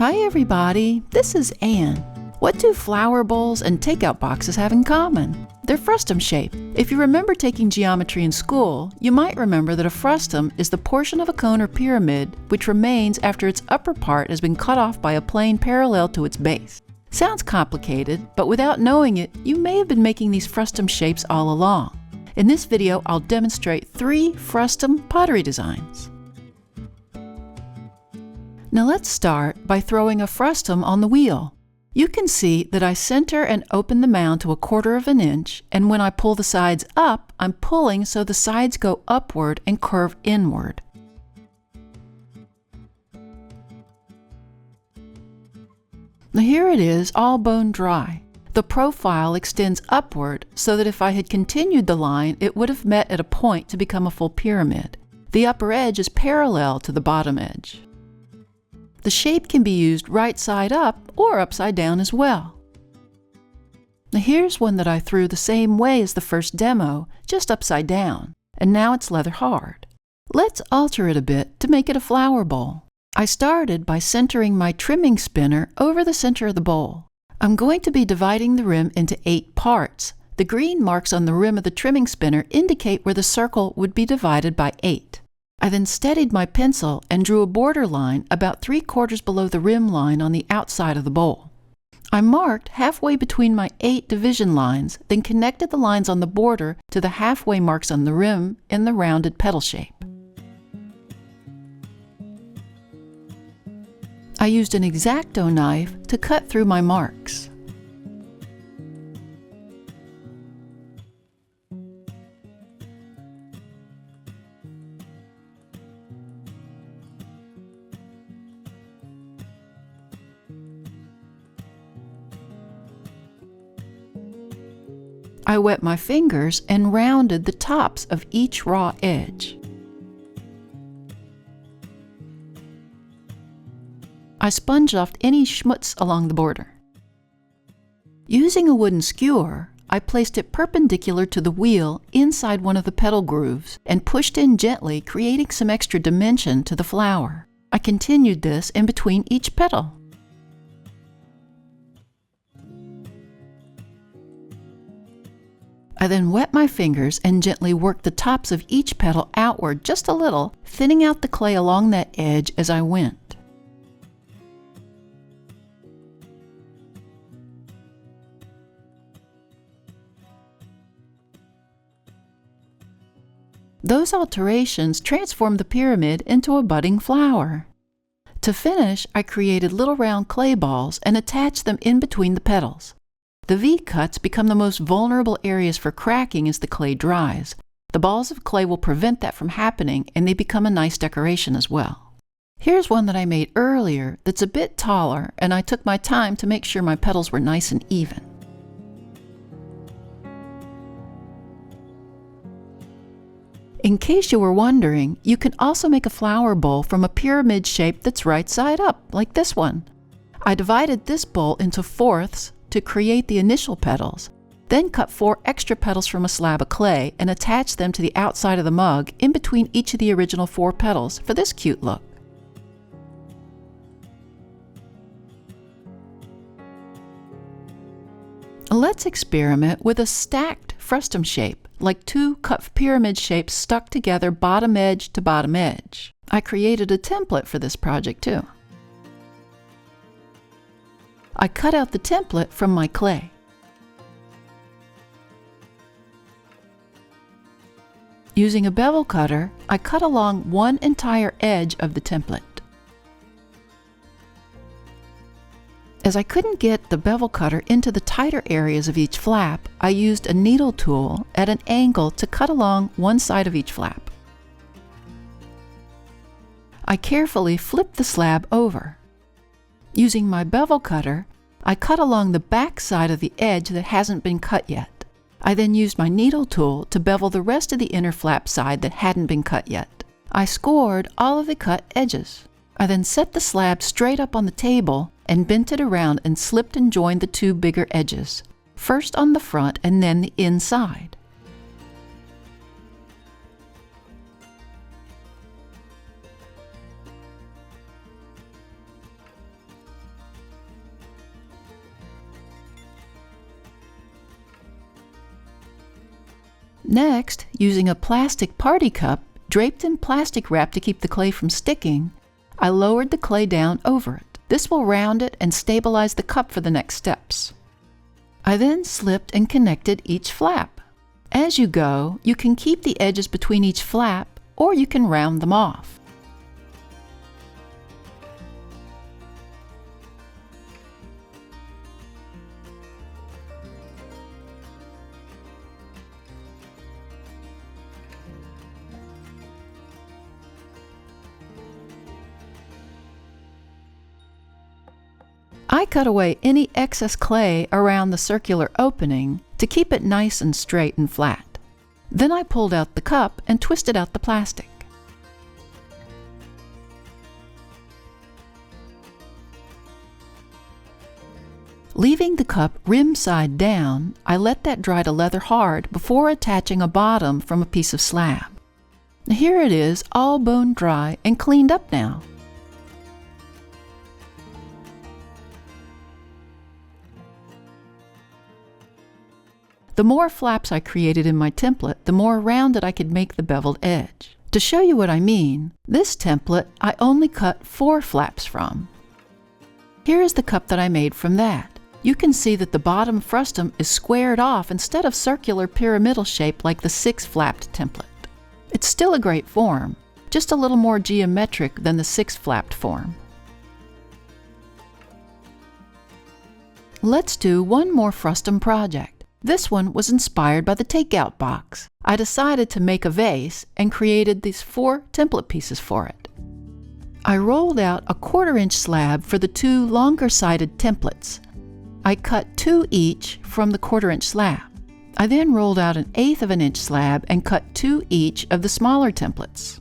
Hi everybody, this is Anne. What do flower bowls and takeout boxes have in common? They're frustum shaped. If you remember taking geometry in school, you might remember that a frustum is the portion of a cone or pyramid which remains after its upper part has been cut off by a plane parallel to its base. Sounds complicated, but without knowing it, you may have been making these frustum shapes all along. In this video, I'll demonstrate 3 frustum pottery designs. Now let's start by throwing a frustum on the wheel. You can see that I center and open the mound to 1/4 inch, and when I pull the sides up, I'm pulling so the sides go upward and curve inward. Now here it is, all bone dry. The profile extends upward so that if I had continued the line, it would have met at a point to become a full pyramid. The upper edge is parallel to the bottom edge. The shape can be used right side up or upside down as well. Now here's one that I threw the same way as the first demo, just upside down, and now it's leather hard. Let's alter it a bit to make it a flower bowl. I started by centering my trimming spinner over the center of the bowl. I'm going to be dividing the rim into 8 parts. The green marks on the rim of the trimming spinner indicate where the circle would be divided by 8. I then steadied my pencil and drew a border line about 3/4 below the rim line on the outside of the bowl. I marked halfway between my 8 division lines, then connected the lines on the border to the halfway marks on the rim in the rounded petal shape. I used an X-Acto knife to cut through my marks. I wet my fingers and rounded the tops of each raw edge. I sponged off any schmutz along the border. Using a wooden skewer, I placed it perpendicular to the wheel inside one of the petal grooves and pushed in gently, creating some extra dimension to the flower. I continued this in between each petal. I then wet my fingers and gently worked the tops of each petal outward just a little, thinning out the clay along that edge as I went. Those alterations transformed the pyramid into a budding flower. To finish, I created little round clay balls and attached them in between the petals. The V-cuts become the most vulnerable areas for cracking as the clay dries. The balls of clay will prevent that from happening, and they become a nice decoration as well. Here's one that I made earlier that's a bit taller, and I took my time to make sure my petals were nice and even. In case you were wondering, you can also make a flower bowl from a pyramid shape that's right side up, like this one. I divided this bowl into 4ths to create the initial petals, then cut 4 extra petals from a slab of clay and attached them to the outside of the mug in between each of the original 4 petals for this cute look. Let's experiment with a stacked frustum shape, like 2 cut pyramid shapes stuck together bottom edge to bottom edge. I created a template for this project too. I cut out the template from my clay. Using a bevel cutter, I cut along one entire edge of the template. As I couldn't get the bevel cutter into the tighter areas of each flap, I used a needle tool at an angle to cut along one side of each flap. I carefully flipped the slab over. Using my bevel cutter, I cut along the back side of the edge that hasn't been cut yet. I then used my needle tool to bevel the rest of the inner flap side that hadn't been cut yet. I scored all of the cut edges. I then set the slab straight up on the table and bent it around and slipped and joined the 2 bigger edges, first on the front and then the inside. Next, using a plastic party cup draped in plastic wrap to keep the clay from sticking, I lowered the clay down over it. This will round it and stabilize the cup for the next steps. I then slipped and connected each flap. As you go, you can keep the edges between each flap, or you can round them off. I cut away any excess clay around the circular opening to keep it nice and straight and flat. Then I pulled out the cup and twisted out the plastic. Leaving the cup rim side down, I let that dry to leather hard before attaching a bottom from a piece of slab. Here it is, all bone dry and cleaned up now. The more flaps I created in my template, the more rounded I could make the beveled edge. To show you what I mean, this template I only cut 4 flaps from. Here is the cup that I made from that. You can see that the bottom frustum is squared off instead of circular pyramidal shape like the 6-flapped template. It's still a great form, just a little more geometric than the 6-flapped form. Let's do one more frustum project. This one was inspired by the takeout box. I decided to make a vase and created these 4 template pieces for it. I rolled out a 1/4-inch slab for the 2 longer-sided templates. I cut 2 each from the 1/4-inch slab. I then rolled out an 1/8 of an inch slab and cut 2 each of the smaller templates.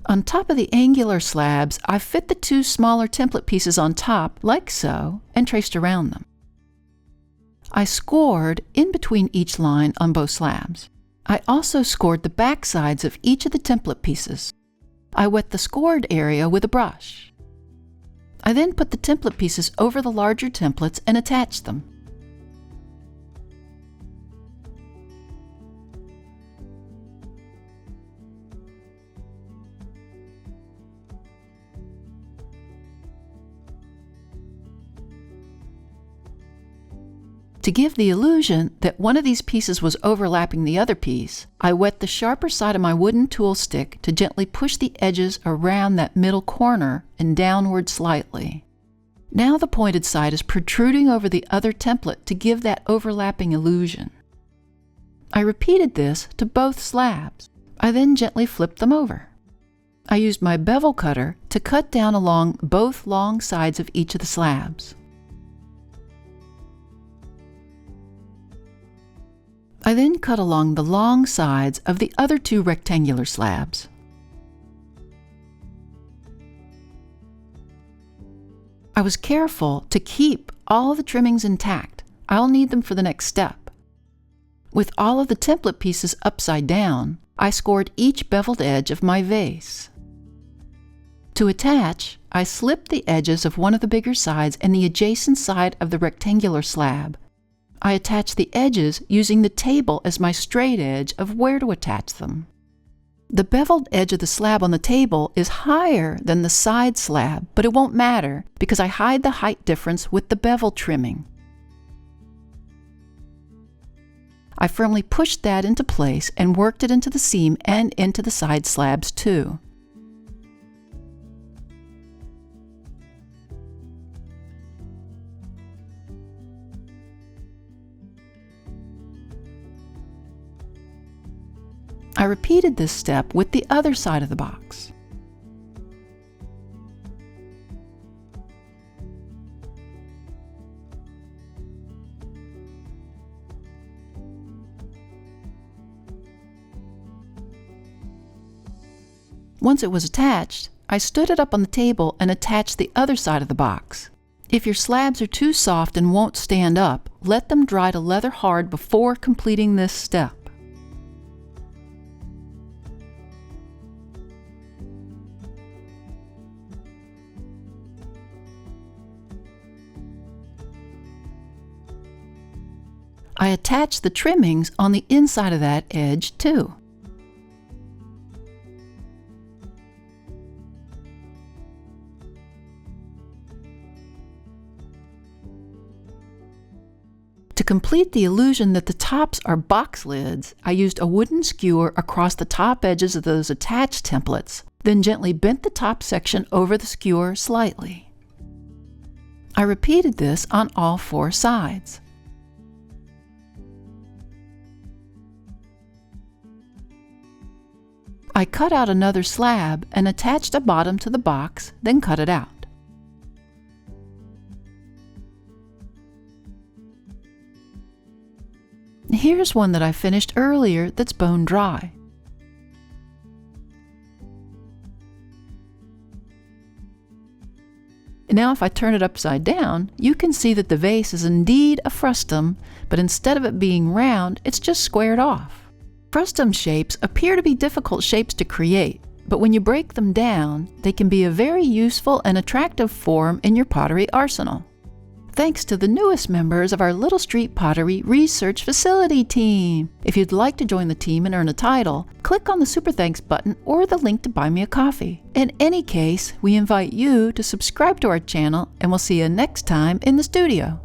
On top of the angular slabs, I fit the 2 smaller template pieces on top, like so, and traced around them. I scored in between each line on both slabs. I also scored the back sides of each of the template pieces. I wet the scored area with a brush. I then put the template pieces over the larger templates and attached them. To give the illusion that one of these pieces was overlapping the other piece, I wet the sharper side of my wooden tool stick to gently push the edges around that middle corner and downward slightly. Now the pointed side is protruding over the other template to give that overlapping illusion. I repeated this to both slabs. I then gently flipped them over. I used my bevel cutter to cut down along both long sides of each of the slabs. I then cut along the long sides of the other 2 rectangular slabs. I was careful to keep all the trimmings intact. I'll need them for the next step. With all of the template pieces upside down, I scored each beveled edge of my vase. To attach, I slipped the edges of one of the bigger sides and the adjacent side of the rectangular slab. I attach the edges using the table as my straight edge of where to attach them. The beveled edge of the slab on the table is higher than the side slab, but it won't matter because I hide the height difference with the bevel trimming. I firmly pushed that into place and worked it into the seam and into the side slabs too. I repeated this step with the other side of the box. Once it was attached, I stood it up on the table and attached the other side of the box. If your slabs are too soft and won't stand up, let them dry to leather hard before completing this step. I attach the trimmings on the inside of that edge too. To complete the illusion that the tops are box lids, I used a wooden skewer across the top edges of those attached templates, then gently bent the top section over the skewer slightly. I repeated this on all 4 sides. I cut out another slab and attached a bottom to the box, then cut it out. Here's one that I finished earlier that's bone dry. Now if I turn it upside down, you can see that the vase is indeed a frustum, but instead of it being round, it's just squared off. Frustum shapes appear to be difficult shapes to create, but when you break them down, they can be a very useful and attractive form in your pottery arsenal. Thanks to the newest members of our Little Street Pottery Research Facility team. If you'd like to join the team and earn a title, click on the Super Thanks button or the link to buy me a coffee. In any case, we invite you to subscribe to our channel, and we'll see you next time in the studio.